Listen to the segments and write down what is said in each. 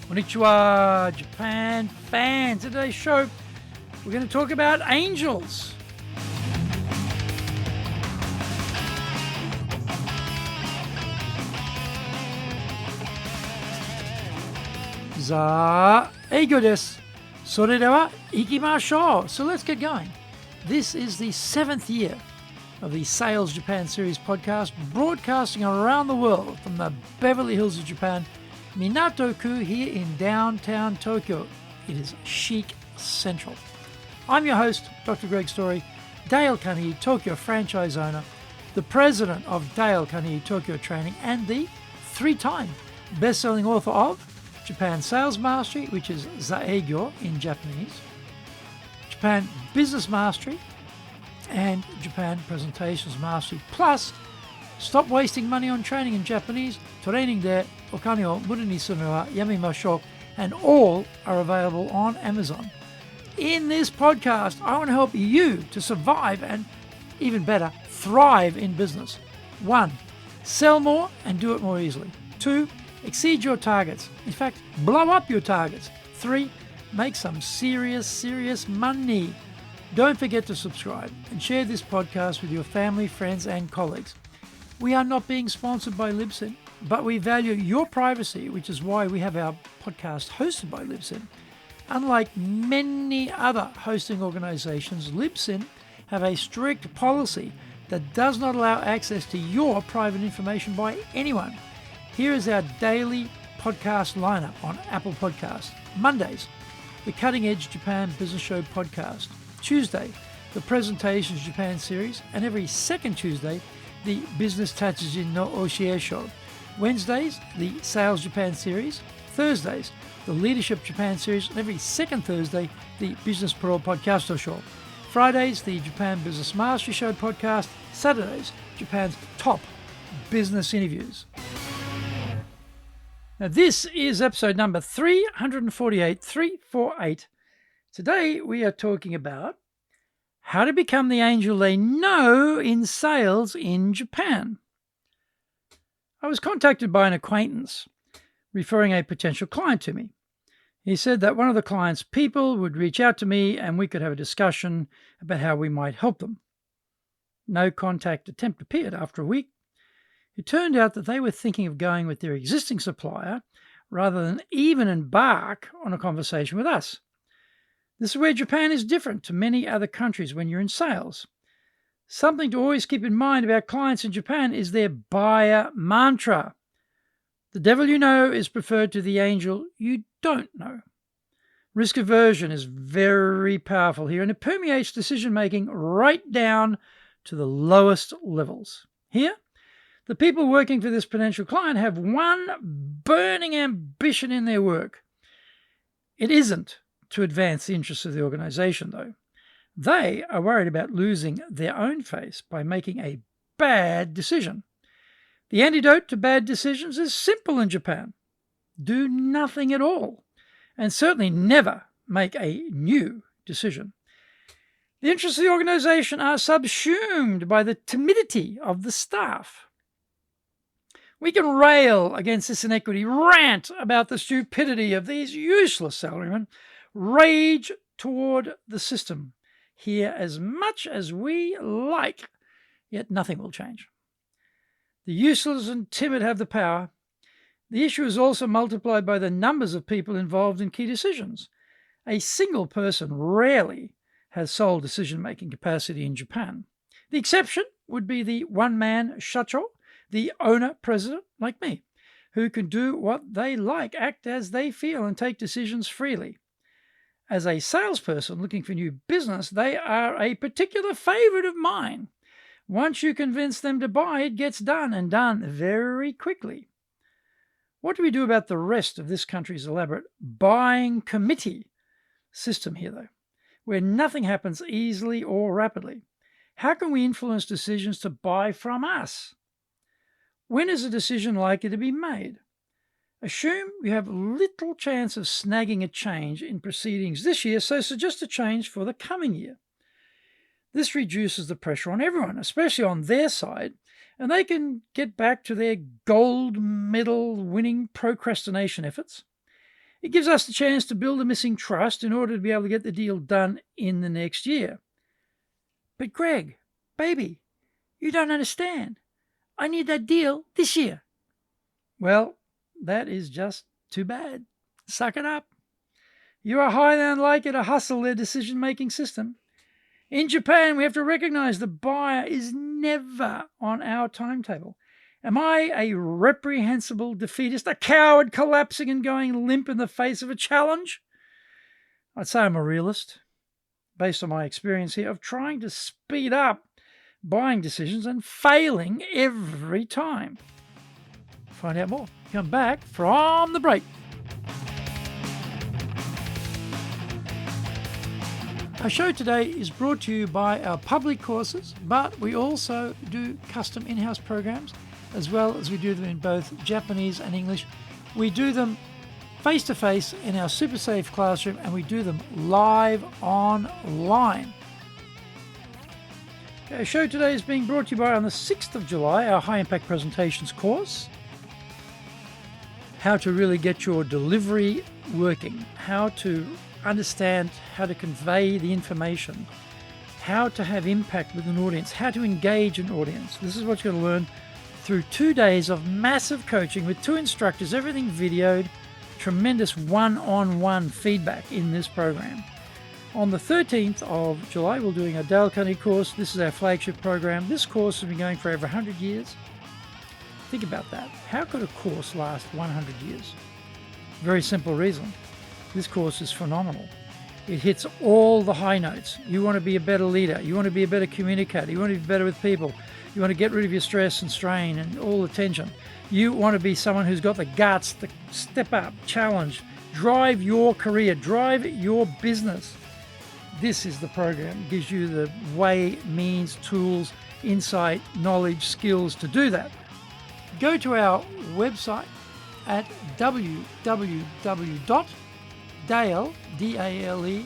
Konnichiwa, Japan fans. In today's show, we're going to talk about angels. Za eigo desu. Sore dewa ikimashou. So let's get going. This is the 7th year of the Sales Japan Series podcast, broadcasting around the world from the Beverly Hills of Japan, Minato-ku here in downtown Tokyo. It is chic central. I'm your host, Dr. Greg Story, Dale Carnegie Tokyo franchise owner, the president of Dale Carnegie Tokyo Training, and the 3-time best-selling author of Japan Sales Mastery, which is Zaegyo in Japanese, Japan Business Mastery, and Japan Presentations Mastery. Plus, Stop Wasting Money on Training in Japanese, Training de Okane o Mura ni suru no wa yamemashou, and all are available on Amazon. In this podcast, I want to help you to survive and, even better, thrive in business. 1. Sell more and do it more easily. 2. Exceed your targets. In fact, blow up your targets. 3. Make some serious money. Don't forget to subscribe and share this podcast with your family, friends, and colleagues. We are not being sponsored by Libsyn, but we value your privacy, which is why we have our podcast hosted by Libsyn. Unlike many other hosting organizations, Libsyn have a strict policy that does not allow access to your private information by anyone. Here is our daily podcast lineup on Apple Podcasts. Mondays, the Cutting Edge Japan Business Show podcast. Tuesday, the Presentations Japan series, and every second Tuesday, the Business Tatsujin no Oshie Show. Wednesdays, the Sales Japan series. Thursdays, the Leadership Japan series, and every second Thursday, the Business Pro Podcast Show. Fridays, the Japan Business Mastery Show podcast. Saturdays, Japan's top business interviews. Now, this is episode number 348. Today, we are talking about how to become the angel they know in sales in Japan. I was contacted by an acquaintance referring a potential client to me. He said that one of the client's people would reach out to me and we could have a discussion about how we might help them. No contact attempt appeared after a week. It turned out that they were thinking of going with their existing supplier rather than even embark on a conversation with us. This is where Japan is different to many other countries when you're in sales. Something to always keep in mind about clients in Japan is their buyer mantra. The devil you know is preferred to the angel you don't know. Risk aversion is very powerful here, and it permeates decision-making right down to the lowest levels. Here, the people working for this potential client have one burning ambition in their work. It isn't to advance the interests of the organization, though. They are worried about losing their own face by making a bad decision. The antidote to bad decisions is simple in Japan. Do nothing at all, and certainly never make a new decision. The interests of the organization are subsumed by the timidity of the staff. We can rail against this inequity, rant about the stupidity of these useless salarymen, rage toward the system here as much as we like, yet nothing will change. The useless and timid have the power. The issue is also multiplied by the numbers of people involved in key decisions. A single person rarely has sole decision-making capacity in Japan. The exception would be the one-man shacho, the owner-president like me, who can do what they like, act as they feel, and take decisions freely. As a salesperson looking for new business, they are a particular favorite of mine. Once you convince them to buy, it gets done, and done very quickly. What do we do about the rest of this country's elaborate buying committee system here, though, where nothing happens easily or rapidly? How can we influence decisions to buy from us? When is a decision likely to be made? Assume you have little chance of snagging a change in proceedings this year, so suggest a change for the coming year. This reduces the pressure on everyone, especially on their side, and they can get back to their gold medal winning procrastination efforts. It gives us the chance to build a missing trust in order to be able to get the deal done in the next year. But Greg, baby, you don't understand. I need that deal this year. Well, that is just too bad. Suck it up. You are highly unlikely to hustle their decision-making system. In Japan, we have to recognize the buyer is never on our timetable. Am I a reprehensible defeatist, a coward collapsing and going limp in the face of a challenge? I'd say I'm a realist, based on my experience here of trying to speed up buying decisions and failing every time. Find out more. Come back from the break. Our show today is brought to you by our public courses, but we also do custom in-house programs, as well as we do them in both Japanese and English. We do them face-to-face in our Super Safe classroom, and we do them live online. Our show today is being brought to you by, on the 6th of July, our High Impact Presentations course. How to really get your delivery working, how to understand how to convey the information, how to have impact with an audience, how to engage an audience. This is what you're going to learn through 2 days of massive coaching with 2 instructors, everything videoed, tremendous one-on-one feedback in this program. On the 13th of July, we're doing a Dale Carnegie course. This is our flagship program. This course has been going for over 100 years. Think about that. How could a course last 100 years? Very simple reason. This course is phenomenal. It hits all the high notes. You want to be a better leader. You want to be a better communicator. You want to be better with people. You want to get rid of your stress and strain and all the tension. You want to be someone who's got the guts to step up, challenge, drive your career, drive your business. This is the program. It gives you the way, means, tools, insight, knowledge, skills to do that. Go to our website at www.dale, D-A-L-E,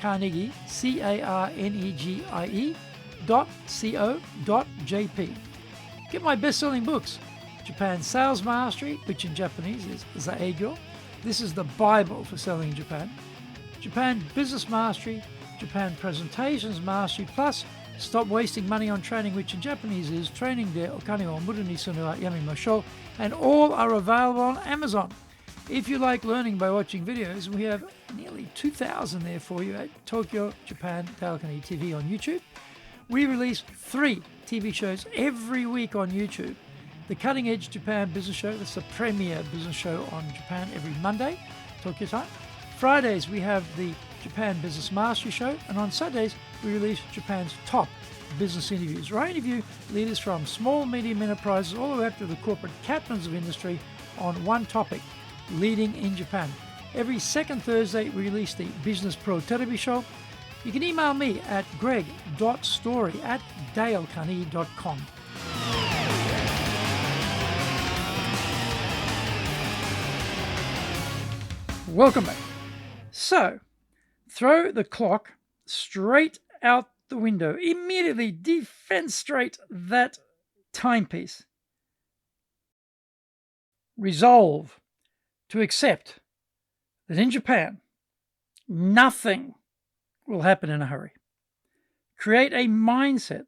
Carnegie, CARNEGIE.co.jp. Get my best-selling books, Japan Sales Mastery, which in Japanese is Zaegyo. This is the Bible for selling in Japan. Japan Business Mastery, Japan Presentations Mastery, plus Stop Wasting Money on Training, which in Japanese is Training de Okane wo Muru ni Sunu wa Yamimashou, and all are available on Amazon. If you like learning by watching videos, we have nearly 2,000 there for you at Tokyo Japan Dale Carnegie TV on YouTube. We release 3 TV shows every week on YouTube. The Cutting Edge Japan Business Show, that's the premier business show on Japan every Monday, Tokyo time. Fridays, we have the Japan Business Mastery Show, and on Saturdays, we release Japan's top business interviews, where I interview leaders from small, medium enterprises all the way up to the corporate captains of industry on one topic, leading in Japan. Every second Thursday, we release the Business Pro Television Show. You can email me at greg.story@dalecarnegie.com. Welcome back. So, throw the clock straight out the window. Immediately defenstrate that timepiece. Resolve to accept that in Japan, nothing will happen in a hurry. Create a mindset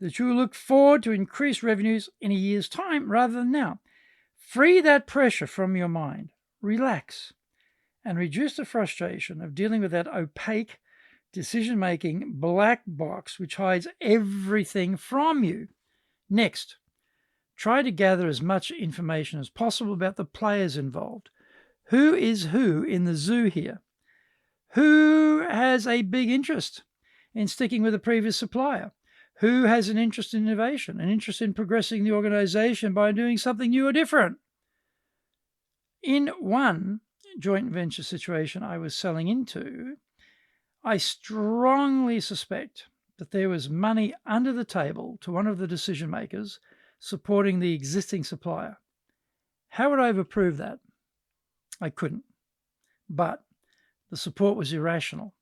that you will look forward to increased revenues in a year's time rather than now. Free that pressure from your mind. Relax. And reduce the frustration of dealing with that opaque, decision-making black box which hides everything from you. Next, try to gather as much information as possible about the players involved. Who is who in the zoo here? Who has a big interest in sticking with the previous supplier? Who has an interest in innovation, an interest in progressing the organization by doing something new or different? In one joint venture situation I was selling into, I strongly suspect that there was money under the table to one of the decision makers supporting the existing supplier. How would I have approved that? I couldn't. But the support was irrational.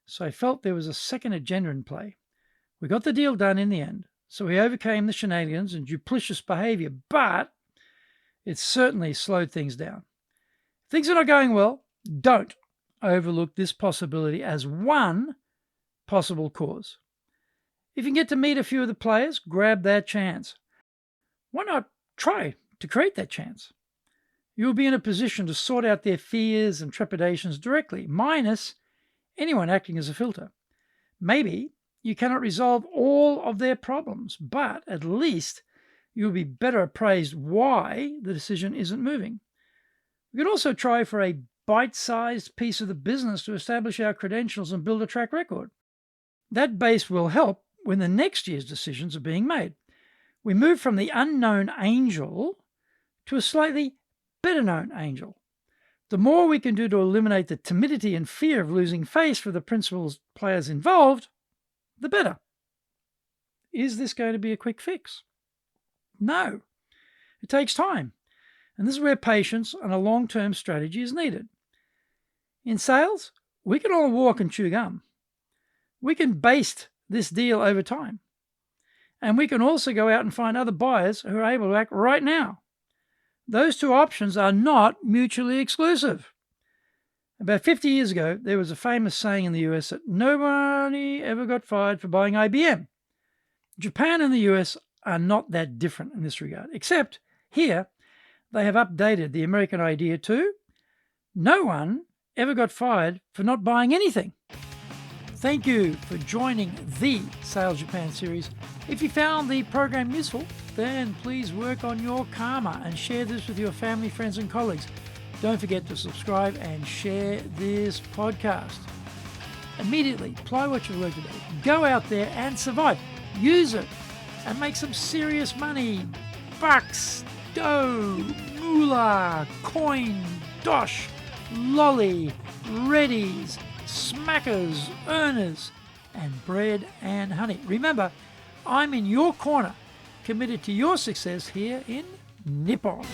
So I felt there was a second agenda in play. We got the deal done in the end. So we overcame the shenanigans and duplicitous behavior, but it certainly slowed things down. Things are not going well. Don't overlook this possibility as one possible cause. If you can get to meet a few of the players, grab that chance. Why not try to create that chance? You'll be in a position to sort out their fears and trepidations directly, minus anyone acting as a filter. Maybe you cannot resolve all of their problems, but at least you'll be better appraised why the decision isn't moving. We can also try for a bite-sized piece of the business to establish our credentials and build a track record. That base will help when the next year's decisions are being made. We move from the unknown angel to a slightly better-known angel. The more we can do to eliminate the timidity and fear of losing face for the principal players involved, the better. Is this going to be a quick fix? No. It takes time. And this is where patience and a long-term strategy is needed. In sales, we can all walk and chew gum. We can baste this deal over time. And we can also go out and find other buyers who are able to act right now. Those two options are not mutually exclusive. About 50 years ago, there was a famous saying in the US that nobody ever got fired for buying IBM. Japan and the US are not that different in this regard, except here they have updated the American idea to no one ever got fired for not buying anything. Thank you for joining the Sales Japan series. If you found the program useful, then please work on your karma and share this with your family, friends, and colleagues. Don't forget to subscribe and share this podcast. Immediately apply what you've learned today. Go out there and survive. Use it and make some serious money. Bucks, dough, moolah, coin, dosh, lolly, readies, smackers, earners, and bread and honey. Remember, I'm in your corner, committed to your success here in Nippon.